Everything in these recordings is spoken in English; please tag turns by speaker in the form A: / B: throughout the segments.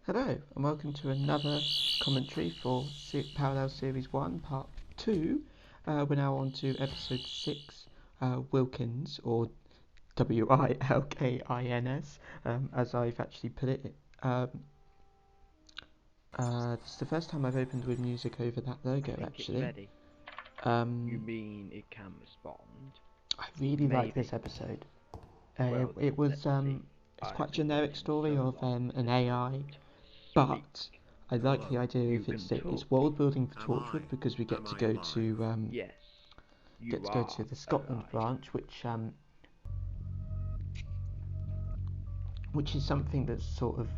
A: Hello, and welcome to another commentary for Parallel Series 1, Part 2. We're now on to Episode 6, Wilkins, or Wilkins, as I've actually put it. This is the first time I've opened with music over that logo, actually.
B: Ready. You mean it can respond?
A: I really like
B: Maybe.
A: this episode.
B: Well,
A: it was it's quite a generic story of an AI, but I like the idea of it's world building for Torchwood because we get to go to
B: Yes.
A: the Scotland branch, which is something that's sort of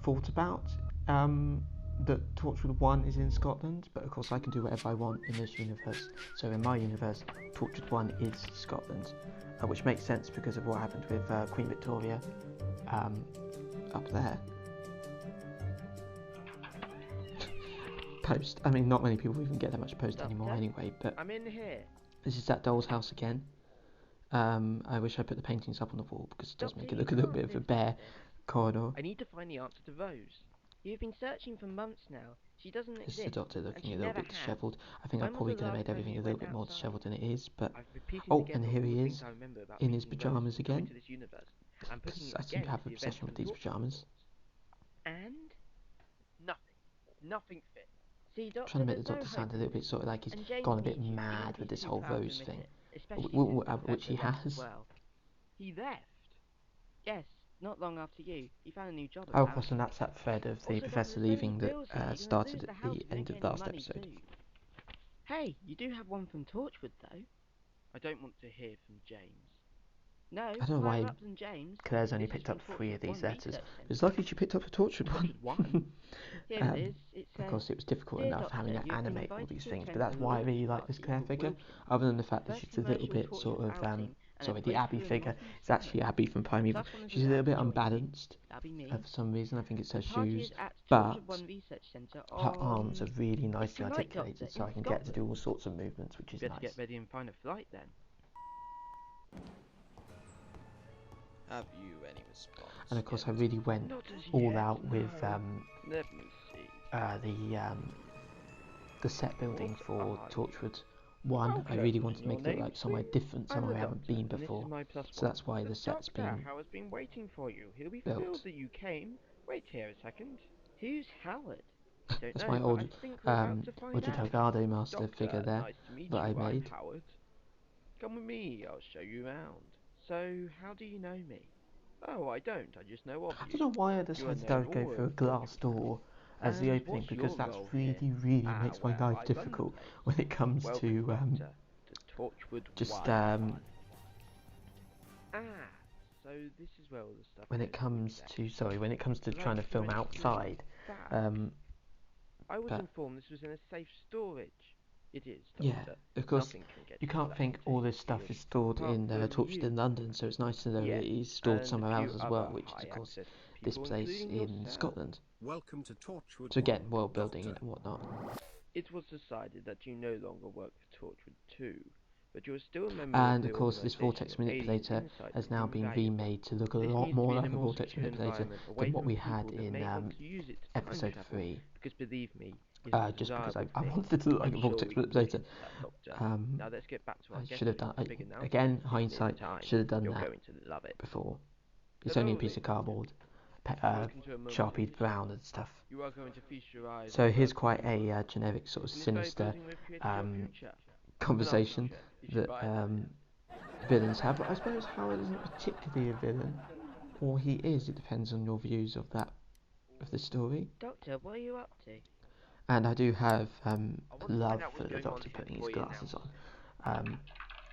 A: thought about. That Torchwood 1 is in Scotland, but of course I can do whatever I want in this universe. So in my universe, Torchwood 1 is Scotland, which makes sense because of what happened with Queen Victoria up there. Post. I mean, not many people even get that much post anymore anyway, but
B: I'm in here.
A: This is that doll's house again. I wish I put the paintings up on the wall because it does make it look a little bit of a bare corridor.
B: I need to find the answer to those. You've been searching for months now. She doesn't
A: This
B: exist.
A: is the doctor looking a little bit dishevelled. I think I
B: When was
A: probably
B: the
A: could have
B: last
A: made
B: time
A: everything
B: you
A: a little
B: went
A: bit more
B: outside?
A: dishevelled than it is, but
B: I've repeated
A: oh,
B: together
A: and here
B: all
A: he
B: the
A: is
B: things I remember about
A: in his
B: meeting those
A: pajamas
B: who come
A: again.
B: into this universe and putting
A: Because
B: it
A: I seem to
B: against
A: have
B: the
A: an
B: events
A: obsession with
B: from
A: these
B: Torchwood.
A: pajamas.
B: And nothing fit. See,
A: I'm trying
B: Doctor,
A: to make
B: there's
A: the
B: no
A: doctor
B: hope
A: sound a
B: in
A: little bit
B: this.
A: sort of like he's
B: And James
A: gone a bit
B: needs you,
A: mad
B: even if
A: with
B: he's
A: this
B: too
A: whole
B: proud to
A: Rose
B: admit
A: thing,
B: it, especially since the
A: which he
B: events as
A: has.
B: well. He left. Yes, not long after you. He found a new job.
A: Oh, of course, and that's that thread of the
B: Also,
A: professor
B: Doctor, there's so many
A: leaving
B: bills here, you're
A: that
B: gonna
A: started
B: lose
A: at
B: the house
A: the
B: if you
A: end
B: don't
A: of
B: get any
A: last
B: money
A: episode.
B: soon. Hey, you do have one from Torchwood, though. I don't want to hear from James. No,
A: I don't know
B: higher
A: why
B: up than James.
A: Claire's only
B: This is
A: picked
B: from
A: up 3 of
B: Torchwood
A: these
B: 1
A: letters.
B: Research
A: It was
B: Centre.
A: lucky she picked up the Torchwood one.
B: Torchwood 1? Here it is. It
A: Of
B: says,
A: course, it was difficult
B: Dear
A: enough
B: Doctor,
A: having to
B: you have been
A: animate all
B: invited
A: these
B: to
A: things, but
B: attend
A: that's
B: the
A: why I
B: launch
A: really like this
B: party
A: Claire
B: for
A: figure,
B: Wilkins,
A: other than the fact that
B: first
A: she's a little
B: commercial
A: bit
B: Torchwood
A: sort of,
B: outing, and a
A: sorry, the Abby
B: breakthrough in
A: figure,
B: modern
A: it's actually
B: cinema.
A: Abby from Primeval.
B: Plus one of
A: She's
B: us
A: a little bit
B: joining you.
A: unbalanced
B: That'll be me.
A: for some reason. I think it's her
B: The party
A: shoes,
B: is at
A: but
B: Torchwood 1 Research Centre
A: her arms are
B: on...
A: really
B: It's
A: nicely
B: tonight, Doctor,
A: articulated, so
B: in
A: I can get to do
B: Scotland.
A: all sorts of movements, which is
B: Better
A: nice.
B: get ready and find a flight then.
C: Have you any response?
A: And of course,
C: yet?
A: I really went
B: Not as
A: all
B: yet,
A: out with
B: no. Let me see.
A: the set building
B: What
A: for
B: are
A: Torchwood 1. I
B: Welcome,
A: really wanted
B: and
A: to make
B: your
A: it look
B: name,
A: like somewhere
B: please?
A: different,
B: I'm
A: somewhere
B: the
A: I haven't
B: Doctor,
A: been
B: and this
A: before.
B: is my +1.
A: So that's why the set's
B: Doctor,
A: been
B: Howard's been waiting for you. He'll be
A: built.
B: thrilled that you came. Wait here a second. Who's Howard? I don't
A: That's
B: know,
A: my
B: but
A: old
B: I think we're about to find
A: Woodard
B: out.
A: Delgado master
B: Doctor,
A: figure there
B: nice to meet
A: that I
B: you. I'm
A: made.
B: Howard. Come with me, I'll show you around. So, how do you know me? Oh, I don't. I just know of
A: I
B: you.
A: don't know why I
B: You are
A: decided
B: known
A: to go
B: all
A: for a
B: over
A: glass
B: Torchwood now.
A: door as the
B: And
A: opening,
B: what's
A: because
B: your
A: that's
B: role
A: really,
B: here?
A: really makes my
B: Well,
A: life
B: I run the
A: difficult
B: place.
A: when it comes
B: Welcome,
A: to
B: Doctor, to Torchwood
A: just
B: 1. So this is where all the stuff
A: when it comes to trying to film outside.
B: I was
A: but
B: informed this was in a safe storage. It is,
A: yeah,
B: Doctor.
A: of course,
B: Nothing can get
A: you can't think
B: infected
A: all this stuff
B: here,
A: is stored
B: apart
A: in
B: from
A: Torchwood
B: you.
A: in London, so it's nice to know
B: Yes,
A: that it is stored
B: and
A: somewhere
B: a
A: else
B: few
A: as well,
B: other
A: which is of course
B: high-access
A: this
B: people,
A: place
B: including
A: in
B: yourself.
A: Scotland.
C: Welcome to Torchwood.
A: So again,
C: 1,
A: world building
C: Doctor.
A: and whatnot.
B: It was decided that you no longer work for Torchwood 2, but you are still a member
A: And
B: of
A: of
B: the
A: course, this
B: organisation.
A: vortex
B: Your alien
A: manipulator
B: insight
A: has
B: has
A: now
B: been
A: been
B: valuable.
A: remade to look a
B: This
A: lot
B: needs to be
A: more
B: in
A: like
B: a
A: a
B: more
A: vortex
B: secure
A: manipulator
B: environment, away
A: than what
B: from
A: we had
B: people that
A: in
B: may want to use it to time
A: episode
B: travel.
A: 3.
B: Because believe me, it's a
A: Just because
B: desirable
A: I
B: thing.
A: wanted it to look like
B: I'm
A: a
B: sure
A: vortex
B: we can
A: manipulator.
B: look into that, Doctor. Now let's get back to our
A: I
B: guest
A: should have
B: list
A: done.
B: and big announcement
A: Again,
B: in
A: hindsight,
B: time.
A: should have done
B: You're
A: that
B: going to love it.
A: before. It's only a piece of cardboard,
B: Welcome to a moment of
A: sharpied
B: history.
A: brown and stuff.
B: You are going to feast your eyes
A: So
B: on
A: here's
B: birth
A: quite
B: and
A: a generic sort of
B: in this very
A: sinister
B: building we've created your future.
A: conversation
B: You should
A: that
B: buy it.
A: villains have. But I suppose Howard isn't particularly a villain, or he is. It depends on your views of the story.
B: Doctor, what are you up to?
A: And I do have love for the Doctor putting his glasses on.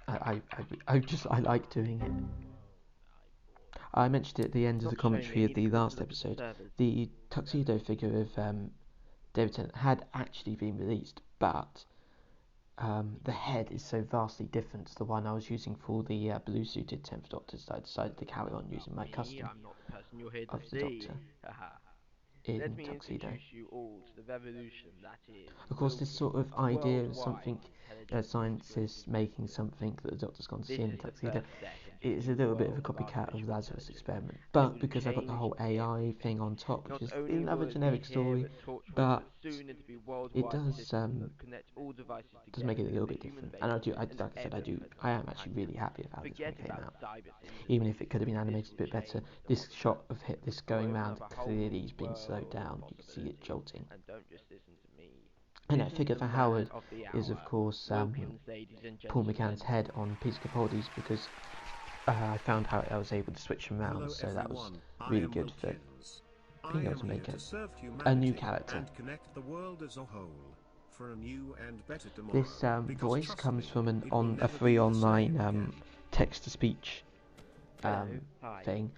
A: I like doing it. I mentioned it at the end of the commentary of the last episode. The tuxedo figure of David Tennant had actually been released, but the head is so vastly different to the one I was using for the blue-suited 10th Doctor, so I decided to carry on using my custom
B: I'm not the person you're here to
A: of the
B: see.
A: Doctor. in
B: Let me
A: Tuxedo.
B: introduce you all to the revolution that is.
A: Of course, this sort of
B: a
A: idea of
B: worldwide
A: something,
B: intelligent
A: scientists
B: integrated
A: making
B: system.
A: something that the Doctor's gone to
B: This
A: see in
B: is
A: the
B: the
A: Tuxedo,
B: first step into
A: it's
B: a
A: a
B: new
A: little bit of a
B: world of
A: copycat of
B: artificial
A: Lazarus
B: intelligence,
A: Experiment.
B: and it
A: But
B: will
A: because I got the
B: change
A: whole AI thing
B: everything.
A: on top, which
B: Not
A: is
B: only
A: another
B: will it be
A: generic
B: here
A: story,
B: at Torchwood,
A: but
B: but soon it'll be a
A: it
B: worldwide
A: does
B: system that connects all devices
A: does make
B: together
A: it a little
B: the
A: bit
B: human
A: different.
B: race
A: And
B: and
A: like I said,
B: ever-present
A: I am actually
B: companion.
A: really happy about this when
B: Forget
A: it came
B: about
A: out.
B: cyber
A: Even
B: systems.
A: if it could have been
B: This
A: animated a
B: will
A: bit better,
B: change the
A: this
B: whole
A: shot of
B: planet.
A: this
B: Will
A: going
B: open
A: round
B: up a whole
A: clearly
B: new
A: he's been slowed
B: world
A: down.
B: of
A: You can see it
B: possibilities.
A: jolting.
B: And don't just listen to me.
A: And I
B: Listen
A: figure
B: to
A: for
B: the
A: Howard
B: man of the
A: is of
B: hour.
A: course
B: Wilkins, ladies and
A: Paul
B: gentlemen.
A: McGann's head on Peter Capaldi's, because I found how I was able to switch them around,
C: Hello
A: so that was
C: everyone, I
A: really
C: am
A: good for
C: Wilkins. I
A: being able
C: am
A: to
C: here
A: make
C: to serve
A: a new
C: humanity
A: character.
C: and connect the world as a whole for a new and better tomorrow.
A: This
C: Because
A: voice
C: trust
A: comes
C: me,
A: from
C: it will
A: a
C: never
A: free
C: be the
A: online
C: same again.
A: text-to-speech
B: Hello. Hi.
A: thing.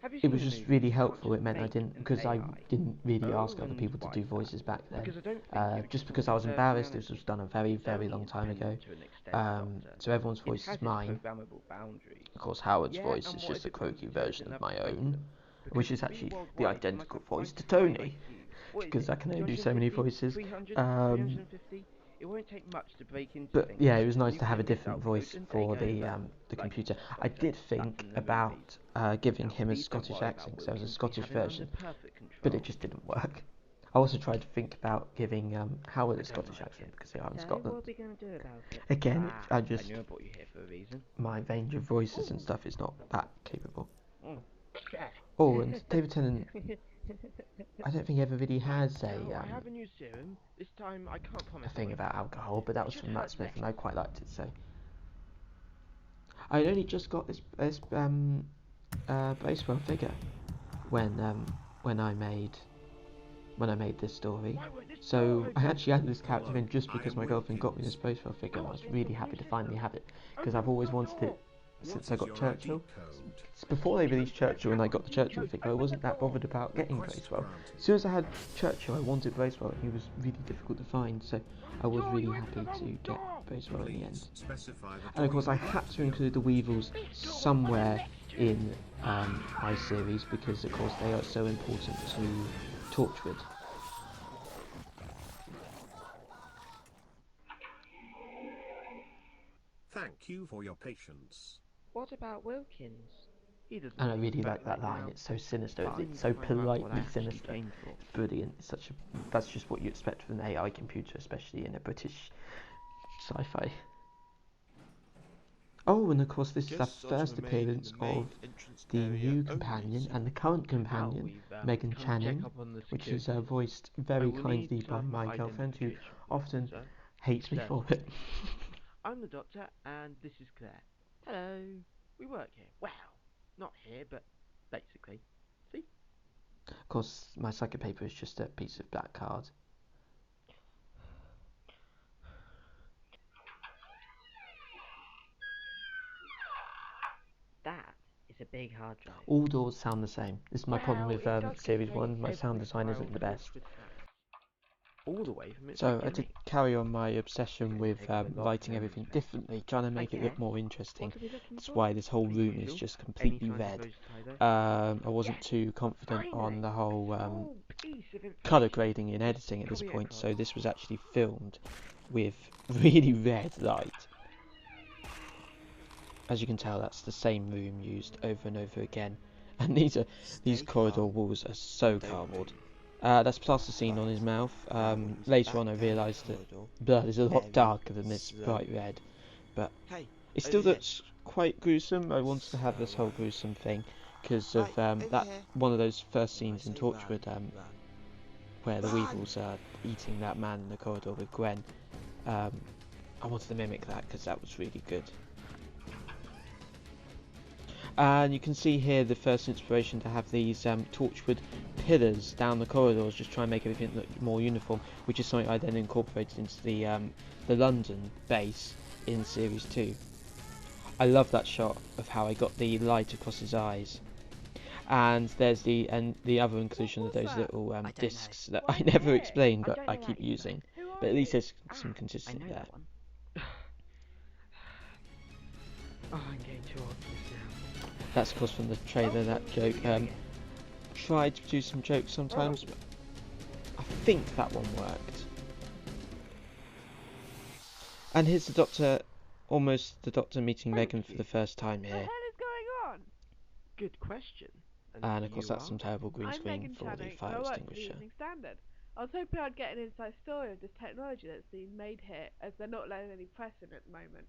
B: Have you
A: It
B: seen
A: was
B: the
A: just
B: movie
A: really
B: You Can't
A: helpful.
B: Just
A: It meant I
B: Make
A: didn't,
B: an
A: because I
B: AI?
A: didn't really
B: Oh,
A: ask other
B: and
A: people to
B: why
A: do
B: is that?
A: voices back then.
B: Because I don't think you
A: Just
B: extort
A: because I was embarrassed. This was
B: personality.
A: done a very,
B: It's
A: very
B: only
A: long time ago.
B: independent to an extent, Doctor.
A: So everyone's
B: It
A: voice
B: has
A: is
B: its
A: mine.
B: programmable boundaries.
A: Of course, Howard's
B: Yeah,
A: voice
B: and
A: is
B: what
A: just
B: if
A: a
B: it becomes
A: croaky
B: intelligent
A: version of
B: enough
A: my
B: to break
A: own,
B: them?
A: which
B: Because
A: is
B: to be
A: actually the
B: worldwide, it must
A: identical
B: have
A: voice to
B: 95
A: Tony,
B: IQ. What is
A: because
B: it?
A: I can only do so many
B: 250?
A: voices.
B: 300?
A: Um,
B: 350? It won't take much to break into
A: but
B: things.
A: yeah, it was nice to have
B: Nuclear
A: a different
B: missile
A: voice
B: potent take
A: for
B: over.
A: the
B: Like you
A: computer.
B: said,
A: I
B: Doctor.
A: did
B: That's
A: think
B: in the movies.
A: about giving
B: Now,
A: him a
B: please don't
A: Scottish
B: worry about
A: accent, because there was a
B: Wilkins. We
A: Scottish
B: have him under
A: version,
B: perfect
A: but it
B: control.
A: just didn't work. I also tried to think about giving Howard
B: I
A: a
B: don't
A: Scottish
B: like
A: accent
B: it.
A: because they are in
B: So,
A: Scotland.
B: what are we going to do about it?
A: Again, I
B: I
A: just
B: knew I brought you here for a reason.
A: my range of voices and
B: Ooh.
A: stuff is not that capable.
B: Mm.
A: Oh, and David Tennant, I don't think ever really has
B: Now, I have a new serum. This time, I can't promise
A: a thing
B: it won't
A: about
B: hurt.
A: alcohol, but that
B: It
A: was
B: should
A: from Matt
B: hurt
A: Smith,
B: less.
A: and I quite liked it. So I only just got this Bracewell figure when when I made this story.
B: Why won't this
A: So
B: door
A: I
B: open?
A: actually added this character
C: Hello,
A: in just
C: I
A: because
C: am
A: my girlfriend got me this
C: Wilkins.
A: Bracewell figure, and I
B: What's
A: was
B: this
A: really
B: for
A: happy to
B: new
A: finally
B: system?
A: have it, because
B: Open
A: I've
B: the
A: always
B: front
A: wanted it
B: door.
A: since
C: What
A: I
C: is
A: got
C: your
A: Churchill.
C: ID code?
A: Before they released
B: Even
A: Churchill and I got the
B: ID
A: Churchill
B: code.
A: figure, I
B: Open
A: wasn't
B: the
A: that
B: door.
A: bothered about getting
C: Request
A: Bracewell.
C: granted.
A: As soon as I had Churchill, I wanted Bracewell, and he was really difficult to find, so I was
B: Door,
A: really
B: you opened
A: happy
B: the wrong
A: to get
B: door.
A: Bracewell in the end.
C: Please specify the
A: And of
C: door
A: course,
C: you
A: I
C: would
A: had
C: like
A: to
C: to be
A: include the
C: opened.
A: Weevils
B: This door was
A: somewhere
B: next to.
A: in my series, because of course they are so important to Torchwood.
C: Thank you for your patience.
B: What about Wilkins? He doesn't
A: And I
B: seem to
A: really
B: phone
A: like that
B: right
A: line.
B: now.
A: It's so sinister.
B: But I need
A: It's
B: to
A: so
B: find out what I
A: politely
B: actually
A: sinister.
B: came for.
A: It's brilliant. It's that's just what you expect from an AI computer, especially in a British sci-fi. Oh, and of course this is the
C: Guests are to
A: first
C: remain in
A: appearance
C: the
A: of
C: main entrance
A: the
C: area
A: new
C: only,
A: companion
C: sir.
A: and the current
B: Hal,
A: companion,
B: we've
A: Megan
B: come to check
A: Channing,
B: up on the
A: which is
B: security.
A: voiced
B: I
A: very
B: will need
A: kindly by my girlfriend, who
B: identification from you,
A: often
B: sir.
A: hates me for it.
B: I'm the doctor, and this is Claire. Hello. We work here. Well, not here, but basically. See?
A: Of course, my psychic paper is just a piece of black card.
B: That is a big hard drive.
A: All doors sound the same. This is my problem with
B: It does
A: Series
B: contain
A: 1. My sound
B: every
A: design
B: file
A: isn't the best.
B: Torchwood has. All the way from its
A: So I
B: beginning.
A: did carry on my obsession
B: It's
A: with
B: gonna take up a lot of
A: writing
B: memory
A: everything
B: space.
A: differently, trying to make it look
B: guess.
A: more interesting.
B: What are we looking
A: That's
B: for?
A: why this whole
B: The
A: room is
B: usual.
A: just
B: Any
A: completely
B: signs of
A: red.
B: Rose Tyler?
A: I wasn't
B: Yes,
A: too confident on the whole
B: Oh, piece of
A: colour
B: information.
A: grading and
B: Just
A: editing at this
B: copy it
A: point,
B: across.
A: so this was actually filmed with really red light. As you can tell, that's the same room used over and over again, and these corridor walls are so cardboard. That's plasticine on his mouth. Later on I realised that blood is a lot darker than this bright red, but it still looks quite gruesome. I wanted to have this whole gruesome thing because of that one of those first scenes in Torchwood where the Weevils are eating that man in the corridor with Gwen. I wanted to mimic that because that was really good. And you can see here the first inspiration to have these Torchwood pillars down the corridors, just try and make everything look more uniform, which is something I then incorporated into the London base in Series 2. I love that shot of how I got the light across his eyes. And there's the other inclusion of those little discs that I never explained, but I keep using. But at least there's some consistency there.
B: Oh, I'm getting too obvious now.
A: That's of course from the trailer, that joke. Tried to do some jokes sometimes, but think that one worked. And here's the Doctor, almost the Doctor meeting Megan for the first time
B: What
A: here.
B: the hell is going on? Good question.
A: And of course
B: you
A: that's
B: are?
A: some terrible green
D: I'm
A: screen
D: Megan
A: for the
D: Channing,
A: fire
D: and I work for the
A: extinguisher.
D: Evening Standard. I was hoping I'd get an inside story of this technology that's being made here, as they're not letting any press in at the moment.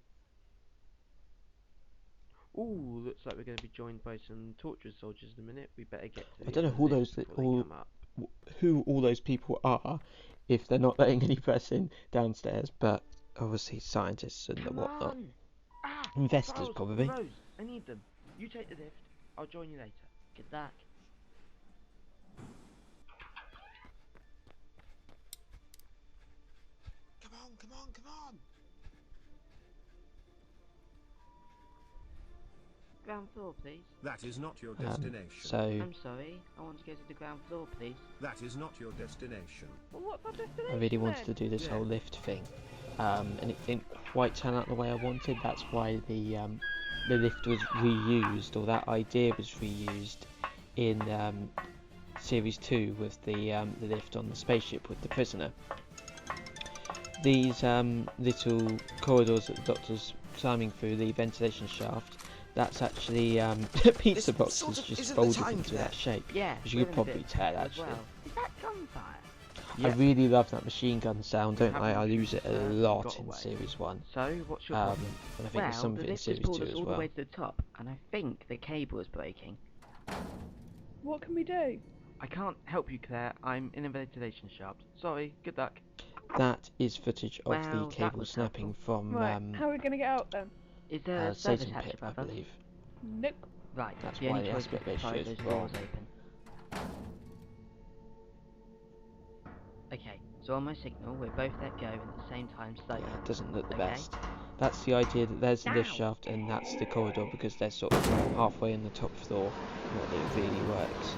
B: Ooh, looks like we're going to be joined by some torture soldiers in a minute. We better get to the
A: I don't know
B: other
A: who
B: lift before they come up.
A: who all those people are if they're not letting any press in downstairs, but obviously scientists and
B: Come
A: whatnot.
B: on! Ah!
A: Investors
B: Files,
A: probably.
B: Rose, I need them. You take the lift. I'll join you later. Good luck.
E: Come on, come on, come on!
B: Ground floor, please.
C: That is not your destination.
A: So
B: I'm sorry. I want to go to the ground floor, please.
C: That is not your destination.
D: Well, what's our destination
A: I really wanted to
D: then?
A: do this
B: Yeah.
A: whole lift thing, and it didn't quite turn out the way I wanted. That's why the lift was reused, or that idea was reused in series 2 with the lift on the spaceship with the prisoner. These little corridors that the Doctor's climbing through, the ventilation shaft, that's actually pizza
E: This
A: boxes
E: sort of
A: just
E: isn't the
A: folded
E: time
A: into
E: for
A: that
E: that.
A: shape,
B: Yeah,
A: which you
B: we're
A: could
B: in a
A: probably
B: bit
A: tell
B: as
A: actually.
B: well. Is that gunfire?
A: I really love that machine gun sound, don't I?
B: Haven't
A: I use it a
B: you,
A: lot
B: got
A: in
B: away?
A: series 1.
B: So, what's your
A: And
B: problem?
A: I think there's some of
B: the
A: it in
B: lift has
A: series
B: pulled
A: 2
B: us
A: as
B: all the
A: well.
B: way to the top, and I think the cable is breaking.
D: What can we do?
B: I can't help you, Claire. I'm in a ventilation shaft. Sorry. Good luck.
A: That is footage of
B: Well,
A: the
B: that
A: cable
B: was
A: snapping from
D: Right, how are we going to get out then?
B: Is there a service
A: Satan
B: hatch
A: Pit, I
B: above us?
A: believe.
D: Nope.
B: Right.
A: That's
B: the
A: why
B: only
A: the
B: choice is
A: aspect
B: to pry
A: ratio is
B: those
A: wrong.
B: doors open. Okay. So on my signal, we're both let go, and at the same time
A: Yeah,
B: slowly.
A: it doesn't look the
B: Okay.
A: best. That's the idea that there's the lift
B: Now.
A: shaft and that's the corridor, because they're sort of halfway in the top floor. Not that it really works.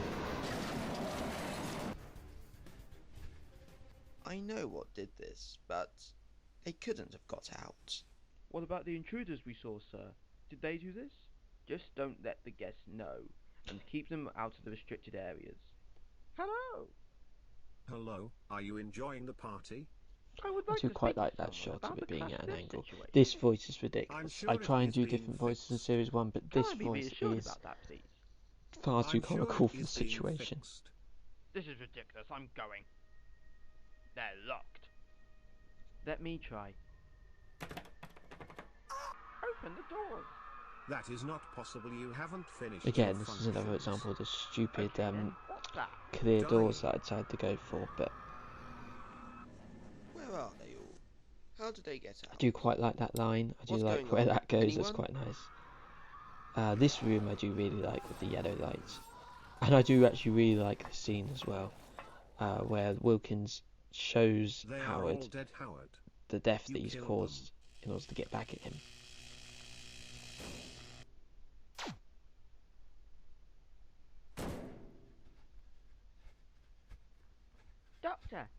E: I know what did this, but they couldn't have got out.
B: What about the intruders we saw, sir? Did they do this? Just don't let the guests know, and keep them out of the restricted areas. Hello!
C: Hello, are you enjoying the party?
B: I would
A: I
B: like
A: do
B: to
A: quite
B: speak
A: like
B: to
A: that
B: someone
A: shot of
B: about
A: it
B: the
A: being at an
B: lift
A: angle.
B: situation.
A: This voice is
C: I'm
A: ridiculous.
C: sure
A: I
C: it
A: try and
C: is
A: do
C: being
A: different voices in
C: fixed.
A: series 1, but
B: Can
A: this
B: I be
A: voice
B: reassured
A: is
B: about that, please?
A: far too
C: I'm sure
A: comical
C: it
A: for the
C: is being
A: situation.
C: fixed.
B: This is ridiculous. I'm going. They're locked. Let me try. Open the doors.
C: That is not possible. You haven't finished
A: Again,
C: your
A: this is another
C: functions.
A: example of the stupid
B: Okay, then. What's that?
A: clear doors
C: Dying.
A: that I decided to go for, but
E: Where are they all? How did they get
A: I
E: out?
A: do quite like that line. I do
E: What's
A: like
E: going
A: where
E: on?
A: that goes. That's
E: Anyone?
A: quite nice. This room I do really like with the yellow lights, and I do actually really like the scene as well, where Wilkins shows
C: They are
A: Howard
C: all dead, Howard.
A: the death
C: You
A: that he's
C: killed
A: caused in order to get back at him.
B: Doctor!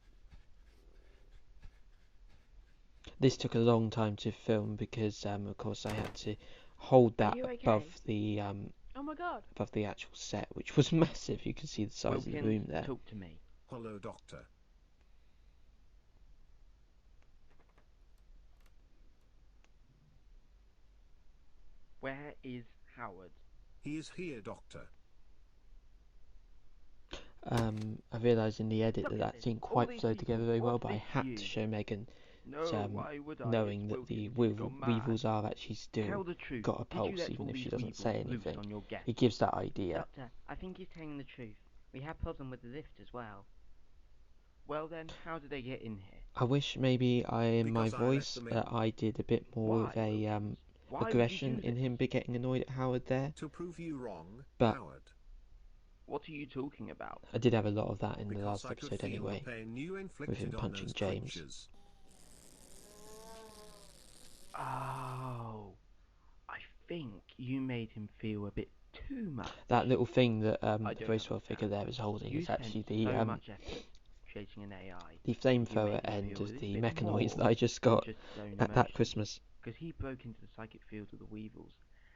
A: This took a long time to film because, of course, I had to hold that
B: you okay?
A: above the
D: Oh my god.
A: actual set, which was massive. You can see the size of the room there.
B: Talk to me.
C: Hello, Doctor.
B: Where is Howard?
C: He is here, Doctor.
A: I realised in the edit
B: Look
A: that
B: at
A: that
B: this.
A: didn't
B: All
A: quite
B: these
A: flow together very well,
B: What's
A: but I
B: this
A: had
B: you?
A: to show Megan,
B: No, why would I?
A: knowing
B: It's
A: that the
B: Wilkins. You've gone mad.
A: weevils are actually
B: Tell
A: still
B: the truth.
A: got a
B: Did you
A: pulse,
B: let
A: even
B: all
A: if she
B: these
A: doesn't say
B: weevils loose
A: anything.
B: on your guests?
A: It gives that idea.
B: Doctor, I think he's telling the truth. We have problem with the lift as well. Well then, how did they get in here?
A: I wish maybe in my
C: Because I let
A: voice
C: them in.
A: that I did a bit more
B: Why,
A: of a
B: Wilkins? Why would you
A: aggression
B: do
A: in
B: this?
A: him getting annoyed at Howard there.
C: To prove you wrong,
A: But-
C: Howard.
B: What are you talking about?
A: I did have a lot of that in the
C: Because
A: last
C: I could
A: episode
C: feel
A: anyway.
C: the pain you
A: with
C: inflicted
A: him
C: on
A: punching
C: those
A: James.
C: creatures.
B: Oh, I think you made him feel a bit too much.
A: That little thing that
B: I
A: the
B: don't
A: Bracewell figure
B: understand.
A: there is holding
B: You
A: is actually
B: spent
A: the
B: so much effort creating an AI.
A: the
B: You
A: flamethrower
B: made me
A: end
B: feel a
A: of
B: little
A: the
B: bit
A: mechanoids
B: more
A: that I just
B: than
A: got
B: just his own
A: at that
B: emotions.
A: Christmas.
B: Because he broke into the psychic field of the weevils,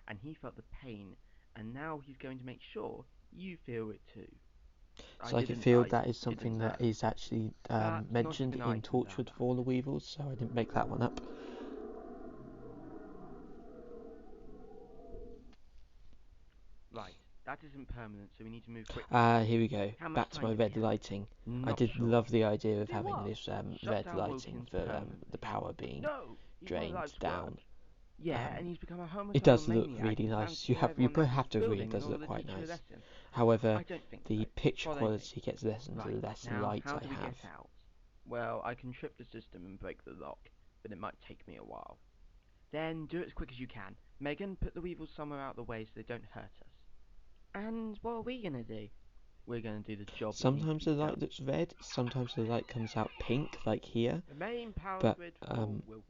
B: and he felt the pain, and now he's going to make sure you feel it too.
A: So I can feel that is something that is actually mentioned in Torchwood for all the Weevils, so I didn't make that one up.
B: Right, that isn't permanent, so we need to move quickly.
A: Here we go.
B: How much
A: Back to
B: time
A: my
B: do we
A: red
B: have?
A: lighting. I
B: Not
A: did
B: sure.
A: love the idea of
D: Do
A: having
D: what?
A: this
B: Shut
A: red
B: down
A: lighting
B: Wilkins
A: for the
B: permanently.
A: power being
B: No, he's one of
A: drained
B: life's
A: down.
B: work. Yeah, and he's become a homicidal
A: It does look
B: maniac
A: really
B: and
A: nice.
B: fancies
A: You
B: everyone
A: have
B: else's
A: to agree, it
B: building
A: does
B: in order
A: look
B: to
A: quite
B: teach you a
A: nice.
B: lesson.
A: However,
B: I don't think
A: the
B: so.
A: picture
B: Follow
A: quality
B: me.
A: gets less and
B: Right,
A: less
B: now
A: light
B: how
A: I
B: do we
A: have.
B: get out? Well, I can trip the system and break the lock, but it might take me a while. Then do it as quick as you can. Megan, put the weevils somewhere out of the way so they don't hurt us. And what are we gonna do? We're gonna do the job that needs
A: Sometimes
B: to
A: the
B: be
A: light
B: done.
A: looks red, sometimes the light comes out pink, like here,
B: The main power
A: but
B: grid for Wilkins.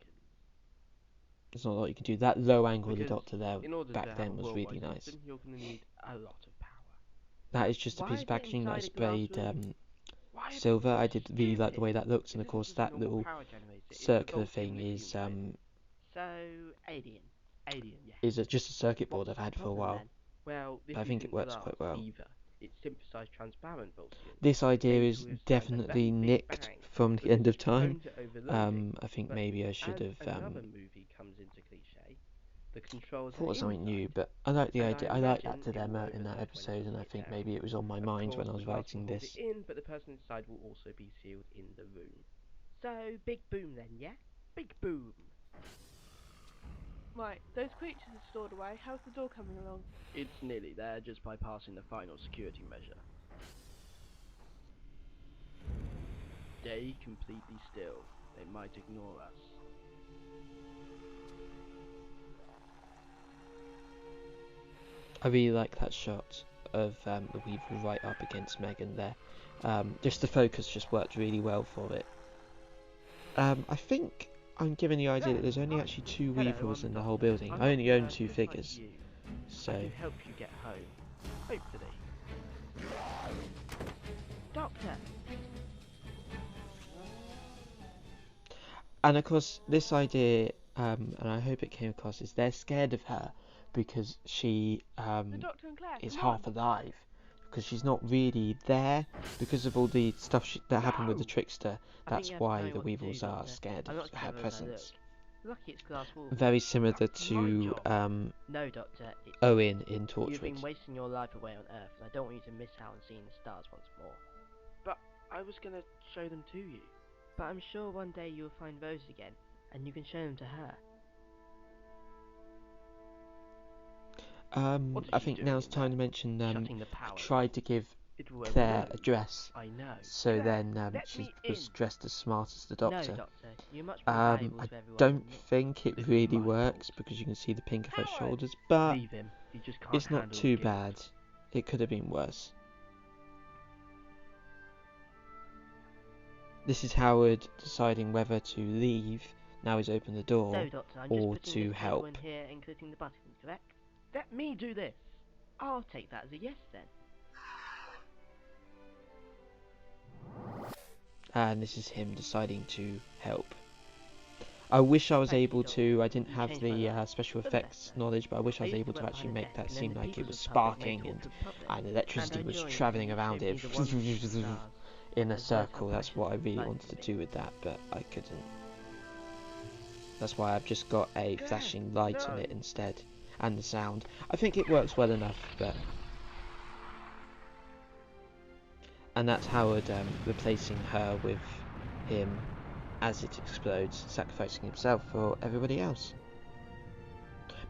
A: there's not a lot you can do. That low angle of the
B: Because
A: doctor there
B: in order to
A: back
B: have
A: then
B: a
A: was really
B: worldwide
A: nice.
B: system, you're gonna need a lot of power.
A: That is just a
D: Why
A: piece
D: is
A: of
D: it
A: packaging that I
D: inside a glass
A: sprayed
D: room?
B: Why are
A: silver.
B: people
A: I did really like the way that looks, and
B: It
A: of course
B: isn't just a
A: that
B: normal
A: little
B: power generator, it's
A: circular
B: the Vulcan
A: thing is
B: lithium grid. So, alien, yeah.
A: just a circuit board I've had for a while.
B: Then? Well, this
A: I think it
B: isn't
A: works
B: glass
A: quite well.
B: either. It's synthesized transparent Vulcan.
A: This idea
B: Made
A: is
B: to withstand a
A: definitely
B: very big
A: nicked
B: bang,
A: from
B: but
A: the end
B: it's
A: of time.
B: prone to overloading.
A: I think
B: But
A: maybe I should
B: as
A: have
B: another movie comes into cliche, the controls
A: thought
B: are
A: of something new,
B: inside.
A: but I like the
B: And
A: idea.
B: I
A: I like
B: imagine
A: that
B: it will
A: dilemma in that
B: overload when
A: episode,
B: you
A: and I
B: put it
A: think
B: down.
A: maybe it was on my
B: Of
A: mind when
B: course,
A: I was
B: the glass
A: writing
B: will hold
A: this.
B: it in, but the person inside will also be sealed in the room. So, big boom then, yeah? Big boom.
D: Right, those creatures are stored away. How's the door coming along?
B: It's nearly there, just bypassing the final security measure. Stay completely still. They might ignore us.
A: I really like that shot of the Weevil right up against Megan there. Just the focus just worked really well for it. I think I'm given the idea that there's only actually two
B: Hello,
A: Weevils
B: I'm
A: in
B: the
A: the whole
B: doctor.
A: building.
B: I'm
A: I only
B: not
A: own
B: nurse,
A: two
B: just like
A: figures,
B: you.
A: so
B: I can help you get home. Hopefully. Doctor!
A: and of course this idea, and I hope it came across, is they're scared of her because she
D: The Doctor and Claire,
A: is
D: come on.
A: half alive, because she's not really there because of all the stuff that happened with the trickster. That's why the Weevils are scared of her presence.
B: Lucky it's glass wall.
A: Very similar
B: That's
A: to
B: my job. No, Doctor.
A: Owen in
B: You've been
A: Torchwood.
B: wasting your life away on Earth, and I don't want you to miss out on seeing the stars once more. But I was gonna show them to you. But I'm sure one day you'll find Rose again, and you can show them to her.
A: I think now's time to mention
B: Shutting the
A: I
B: power.
A: tried to give
B: It will
A: Claire
B: overload.
A: a dress,
B: I know.
A: so
B: Claire,
A: then
B: let
A: she
B: me
A: was
B: in.
A: dressed as smart as the
B: No,
A: Doctor.
B: Doctor. You're much more
A: I
B: valuable to everyone
A: don't
B: than me.
A: think it
B: This is
A: really
B: my
A: works
B: fault.
A: because you can see the pink of her
D: Howard!
A: shoulders, but
B: Leave him. He just can't
A: it's not
B: handle
A: too
B: the guilt.
A: bad. It could have been worse. This is Howard deciding whether to leave now he's opened the door,
B: So, Doctor, I'm
A: or
B: just putting
A: to
B: this
A: help.
B: cable in here and clicking the buttons, correct? Let me do this. I'll take that as a yes then.
A: And this is him deciding to help. I wish I was
B: Thank you,
A: able
B: Doctor.
A: to, I didn't
B: You
A: have
B: changed my
A: the
B: life.
A: special
B: For the
A: effects
B: better.
A: knowledge, but I wish I
B: I
A: was
B: used
A: able
B: to
A: to
B: work
A: actually
B: behind a
A: make that
B: desk, and
A: seem
B: then the
A: like it
B: people
A: was
B: of the public
A: sparking
B: made
A: and,
B: talk to the public.
A: and electricity
B: And I
A: was
B: joined,
A: travelling
B: and you
A: around
B: showed
A: it
B: me the wonders of stars.
A: in a
B: As well as
A: circle.
B: how
A: That's what I
B: precious
A: really
B: life
A: wanted
B: can
A: to
B: be.
A: do with that, but I couldn't. That's why I've just got a
B: Claire,
A: flashing light on
B: no.
A: it instead, and the sound. I think it works well enough, but... And that's Howard replacing her with him as it explodes, sacrificing himself for everybody else.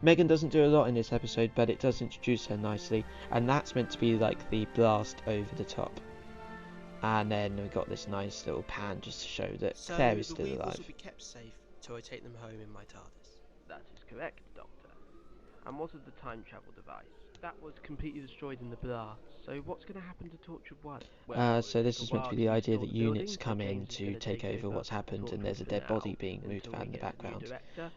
A: Megan doesn't do a lot in this episode, but it does introduce her nicely, and that's meant to be like the blast over the top. And then we got this nice little pan just to show that
E: So
A: Claire is
E: the
A: still
E: Weevils
A: alive.
E: will be kept safe till I take them home in my TARDIS.
B: That is correct, Doctor. And what of the time travel device? That was completely destroyed in the blast. So what's going to happen to Torchwood 1?
A: So this is meant to be the idea that units
B: so
A: come in
B: James is
A: to
B: gonna
A: take over what's happened, and there's a
B: Torchwood
A: dead
B: for
A: body
B: now,
A: being moved
B: until
A: around
B: we
A: in the
B: get a new
A: background.
B: director,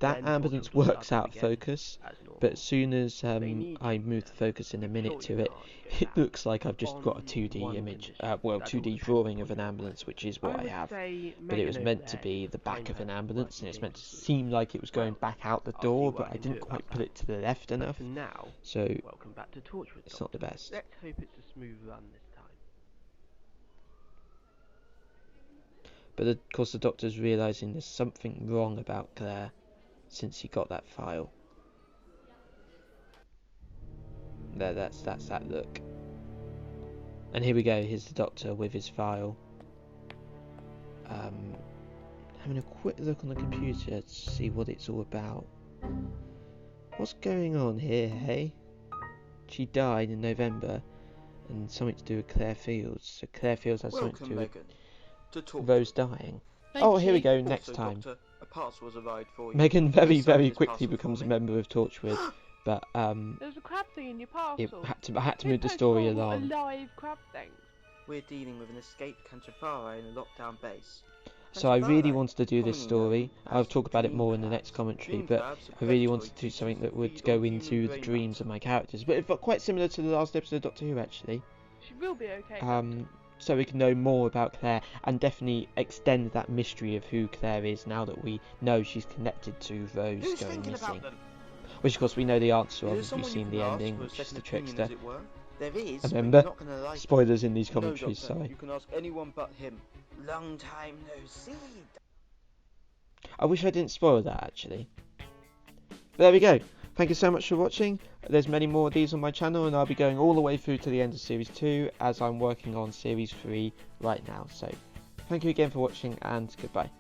A: That
B: then
A: ambulance
B: Torchwood will
A: works
B: start
A: out
B: up
A: of
B: again
A: focus,
B: as normal.
A: but as soon as
B: They need
A: I
B: you,
A: move the focus in a
B: I'm
A: minute
B: sure
A: to
B: you
A: it,
B: can't go
A: it
B: back.
A: looks like I've just got a
B: On
A: 2D
B: one
A: image,
B: condition,
A: well,
B: that
A: 2D
B: all
A: drawing of
B: transport
A: an
B: your
A: ambulance,
B: work.
A: which is what I
B: would
A: have.
B: say
A: But it was
B: Megan
A: meant
B: over
A: to
B: there
A: be
B: is
A: the back
B: fine
A: of an
B: her
A: ambulance, and it's
B: slightly
A: meant to
B: dangerously.
A: seem like it was going
B: Well,
A: back out the
B: I'll see
A: door,
B: what
A: but
B: I
A: I
B: can
A: didn't
B: do
A: quite
B: about
A: put
B: that.
A: it to the left
B: But
A: enough.
B: for now, now,
A: so
B: welcome back to Torchwood.
A: it's not the best.
B: Let's hope it's a smooth run this time.
A: But of course the Doctor's realising there's something wrong about Claire since he got that file. There, that's that look. And here we go, here's the Doctor with his file. Having a quick look on the computer to see what it's all about. What's going on here, hey? She died in November, and something to do with Claire Fields. So Claire Fields has something to do with Rose dying. Oh, here we go, next time.
E: Doctor, a parcel has arrived for you.
A: Megan very,
E: Please sign
A: very
E: this
A: quickly
E: parcel
A: becomes
E: for
A: a
E: me.
A: member of Torchwood, but
D: There's a crab thing in your parcel.
A: I had to
D: Who
A: move the
D: posts
A: story
D: all
A: along.
D: Alive crab things.
E: We're dealing with an escaped Cantrafara in a lockdown base.
A: So I really
E: Cantrafara,
A: wanted to do this
E: commonly
A: story.
E: known
A: I'll
E: as
A: talk about it
E: dream
A: more in the
E: crabs.
A: next commentary,
E: Dream
A: but
E: crabs are
A: I really
E: predatory
A: wanted to do
E: creatures
A: something that
E: that
A: would
E: feed
A: go
E: on human
A: into the
E: brain
A: dreams
E: matter.
A: of my characters, but it's quite similar to the last episode of Doctor Who actually.
D: She will be okay.
A: So we can know more about Claire and definitely extend that mystery of who Claire is now that we know she's connected to Rose
E: Who's
A: going
E: thinking
A: missing.
E: about them?
A: Which of course we know the answer of
E: Is
A: if
E: there
A: you've
E: someone you
A: seen
E: can
A: the
E: ask
A: ending,
E: for a
A: which is
E: second
A: the
E: opinion,
A: trickster.
E: as it were? There is, but
A: Remember?
E: you're not gonna like it.
A: Spoilers in these
E: No,
A: commentaries,
E: Doctor,
A: sorry.
E: you can ask anyone but him. Long time no see.
A: I wish I didn't spoil that actually. But there we go. Thank you so much for watching. There's many more of these on my channel, and I'll be going all the way through to the end of Series 2 as I'm working on Series 3 right now. So thank you again for watching, and goodbye.